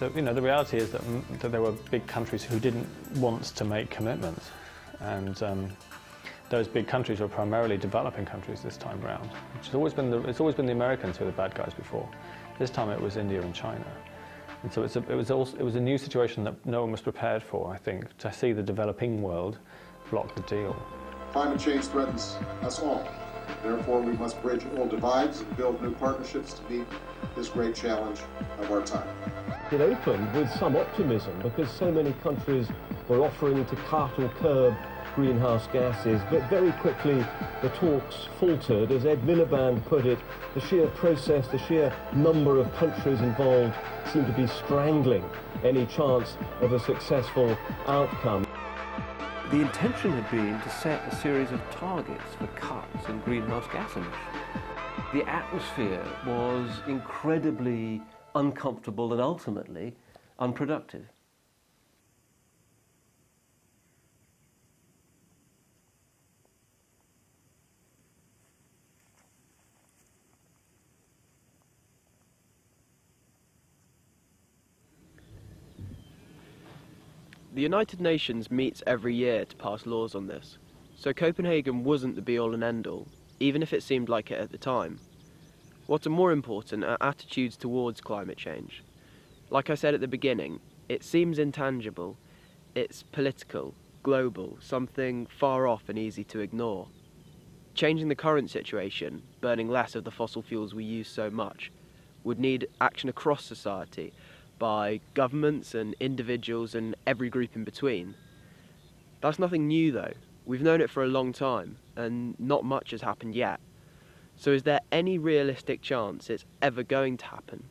The reality is that there were big countries who didn't want to make commitments, and those big countries were primarily developing countries this time round. It's always been the Americans who were the bad guys before. This time it was India and China, and so it was a new situation that no one was prepared for. I think, to see the developing world block the deal. Climate change threatens us all. Therefore, we must bridge old divides and build new partnerships to meet this great challenge of our time. It opened with some optimism because so many countries were offering to cut or curb greenhouse gases, but very quickly the talks faltered. As Ed Miliband put it, the sheer process, the sheer number of countries involved seemed to be strangling any chance of a successful outcome. The intention had been to set a series of targets for cuts in greenhouse gas emissions. The atmosphere was incredibly uncomfortable and ultimately unproductive. The United Nations meets every year to pass laws on this, so Copenhagen wasn't the be-all and end-all, even if it seemed like it at the time. What are more important are attitudes towards climate change. Like I said at the beginning, it seems intangible, it's political, global, something far off and easy to ignore. Changing the current situation, burning less of the fossil fuels we use so much, would need action across society, by governments and individuals and every group in between. That's nothing new though. We've known it for a long time and not much has happened yet. So is there any realistic chance it's ever going to happen,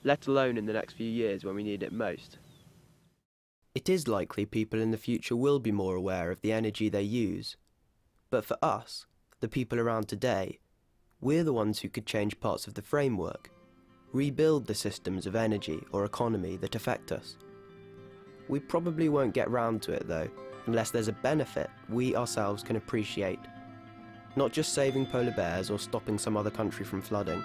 let alone in the next few years when we need it most? It is likely people in the future will be more aware of the energy they use. But for us, the people around today, we're the ones who could change parts of the framework, rebuild the systems of energy or economy that affect us. We probably won't get round to it though, unless there's a benefit we ourselves can appreciate. Not just saving polar bears or stopping some other country from flooding.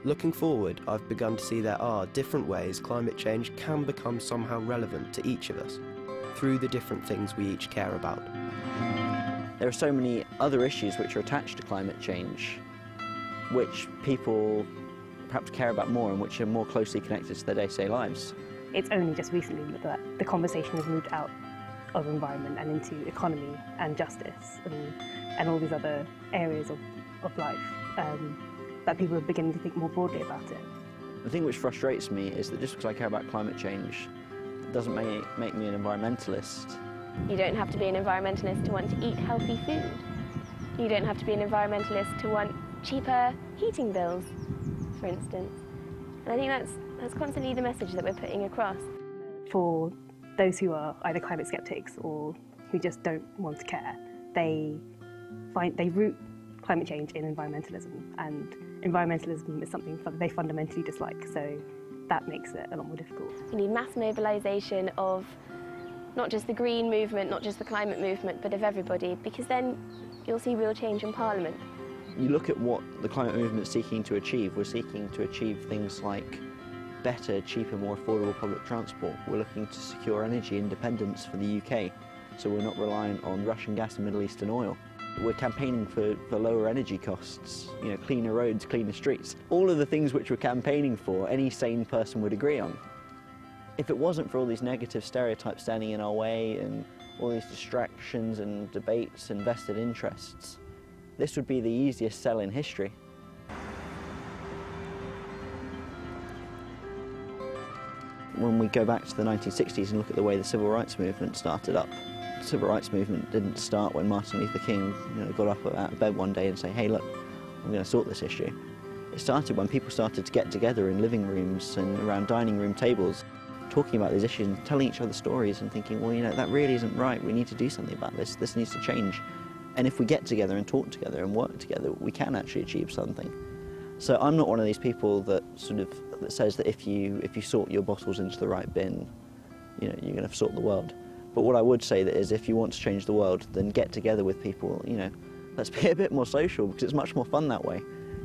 Looking forward, I've begun to see there are different ways climate change can become somehow relevant to each of us, through the different things we each care about. There are so many other issues which are attached to climate change, which people perhaps care about more and which are more closely connected to their day-to-day lives. It's only just recently that the conversation has moved out of environment and into economy and justice and all these other areas of life, that people are beginning to think more broadly about it. The thing which frustrates me is that just because I care about climate change doesn't make me an environmentalist. You don't have to be an environmentalist to want to eat healthy food. You don't have to be an environmentalist to want cheaper heating bills, for instance. And I think that's constantly the message that we're putting across. For those who are either climate skeptics or who just don't want to care, they root climate change in environmentalism, and environmentalism is something they fundamentally dislike, so that makes it a lot more difficult. We need mass mobilisation of not just the green movement, not just the climate movement, but of everybody, because then you'll see real change in Parliament. You look at what the climate movement is seeking to achieve. We're seeking to achieve things like better, cheaper, more affordable public transport. We're looking to secure energy independence for the UK, so we're not reliant on Russian gas and Middle Eastern oil. We're campaigning for lower energy costs, cleaner roads, cleaner streets. All of the things which we're campaigning for, any sane person would agree on. If it wasn't for all these negative stereotypes standing in our way and all these distractions and debates and vested interests, this would be the easiest sell in history. When we go back to the 1960s and look at the way the civil rights movement started up, the civil rights movement didn't start when Martin Luther King got up out of bed one day and say, hey look, I'm going to sort this issue. It started when people started to get together in living rooms and around dining room tables, talking about these issues and telling each other stories and thinking, well, that really isn't right, we need to do something about this, this needs to change. And if we get together and talk together and work together, we can actually achieve something. So I'm not one of these people that says that if you sort your bottles into the right bin, you're going to sort the world. But what I would say is if you want to change the world, then get together with people, let's be a bit more social, because it's much more fun that way.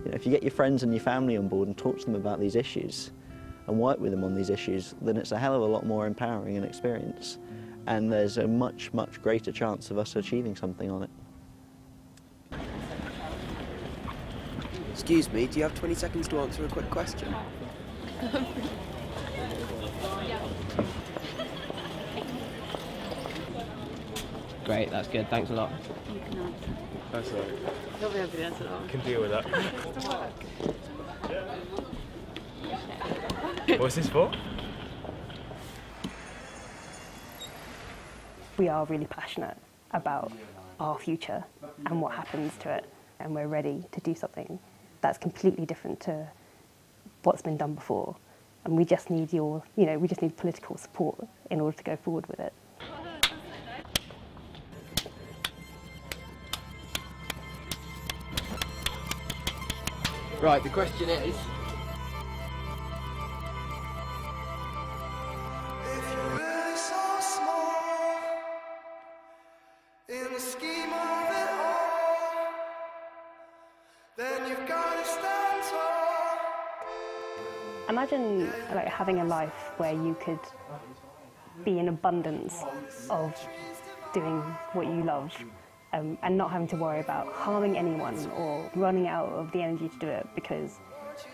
If you get your friends and your family on board and talk to them about these issues, and work with them on these issues, then it's a hell of a lot more empowering an experience. And there's a much, much greater chance of us achieving something on it. Excuse me, do you have 20 seconds to answer a quick question? Great, that's good. Thanks a lot. You can answer. That's all right. You'll be able to answer that one. I can deal with that. What's this for? We are really passionate about our future and what happens to it, and we're ready to do something that's completely different to what's been done before. And we just need we just need political support in order to go forward with it. Right, the question is... Imagine like having a life where you could be in abundance of doing what you love, and not having to worry about harming anyone or running out of the energy to do it, because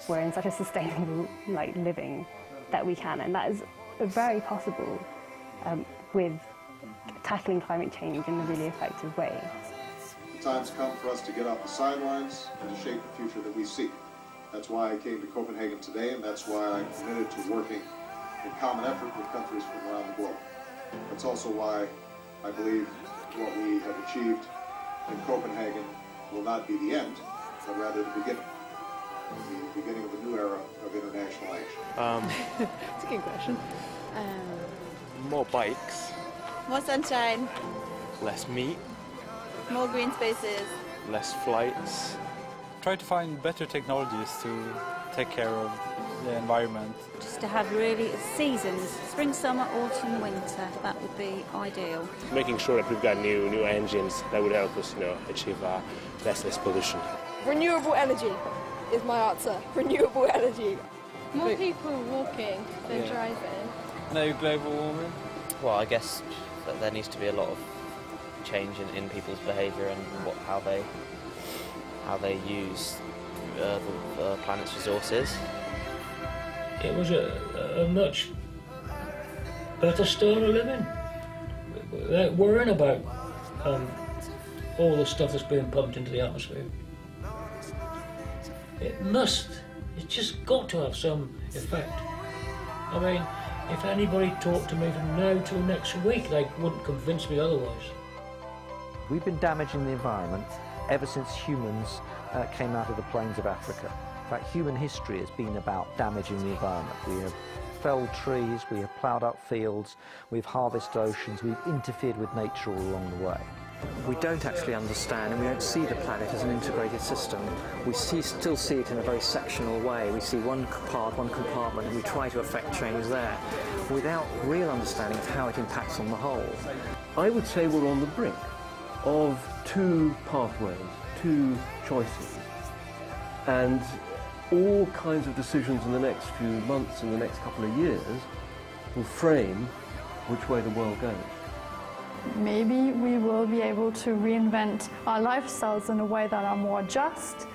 we're in such a sustainable living that we can, and that is very possible with tackling climate change in a really effective way. The time's come for us to get off the sidelines and to shape the future that we seek. That's why I came to Copenhagen today, and that's why I'm committed to working in common effort with countries from around the globe. That's also why I believe what we have achieved in Copenhagen will not be the end, but rather the beginning of a new era of international action. That's a good question. More bikes. More sunshine. Less meat. More green spaces. Less flights. Try to find better technologies to take care of the environment. Just to have really seasons, spring, summer, autumn, winter, that would be ideal. Making sure that we've got new engines that would help us, achieve less pollution. Renewable energy is my answer. Renewable energy. More people walking than driving. No global warming? Well, I guess that there needs to be a lot of change in people's behaviour and how they use the planet's resources. It was a much better style of living. Worrying about all the stuff that's being pumped into the atmosphere. It's just got to have some effect. I mean, if anybody talked to me from now till next week, they wouldn't convince me otherwise. We've been damaging the environment ever since humans came out of the plains of Africa. In fact, human history has been about damaging the environment. We have felled trees, we have ploughed up fields, we've harvested oceans, we've interfered with nature all along the way. We don't actually understand and we don't see the planet as an integrated system. We still see it in a very sectional way. We see one part, one compartment, and we try to affect change there without real understanding of how it impacts on the whole. I would say we're on the brink of two pathways, two choices, and all kinds of decisions in the next few months and the next couple of years will frame which way the world goes. Maybe we will be able to reinvent our lifestyles in a way that are more just,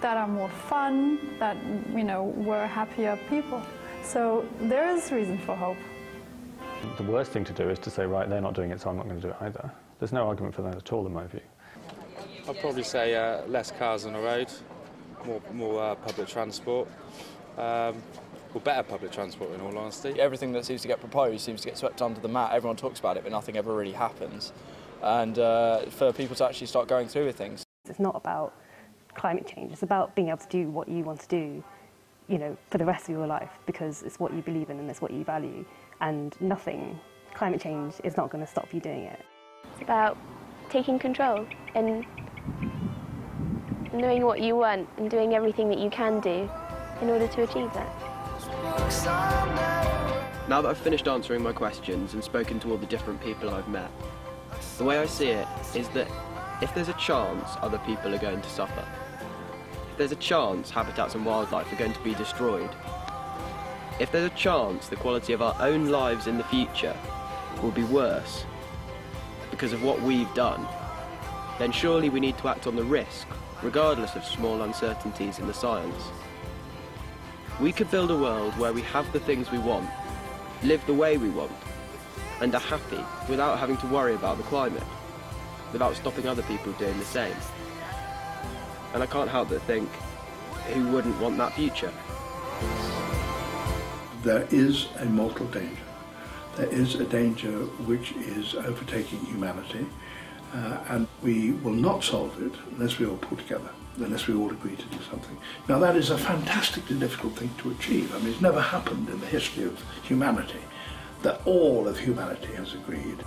that are more fun, that, we're happier people. So there is reason for hope. The worst thing to do is to say, right, they're not doing it, so I'm not going to do it either. There's no argument for that at all, in my view. I'd probably say less cars on the road, more public transport, or better public transport in all honesty. Everything that seems to get proposed seems to get swept under the mat. Everyone talks about it, but nothing ever really happens. And for people to actually start going through with things. It's not about climate change, it's about being able to do what you want to do, for the rest of your life, because it's what you believe in and it's what you value. And climate change is not going to stop you doing it. It's about taking control and knowing what you want and doing everything that you can do in order to achieve that. Now that I've finished answering my questions and spoken to all the different people I've met, the way I see it is that if there's a chance other people are going to suffer, if there's a chance habitats and wildlife are going to be destroyed, If there's a chance the quality of our own lives in the future will be worse because of what we've done, then surely we need to act on the risk, regardless of small uncertainties in the science. We could build a world where we have the things we want, live the way we want, and are happy without having to worry about the climate, without stopping other people doing the same. And I can't help but think, who wouldn't want that future? There is a mortal danger. There is a danger which is overtaking humanity, and we will not solve it unless we all pull together, unless we all agree to do something. Now that is a fantastically difficult thing to achieve. I mean, it's never happened in the history of humanity that all of humanity has agreed.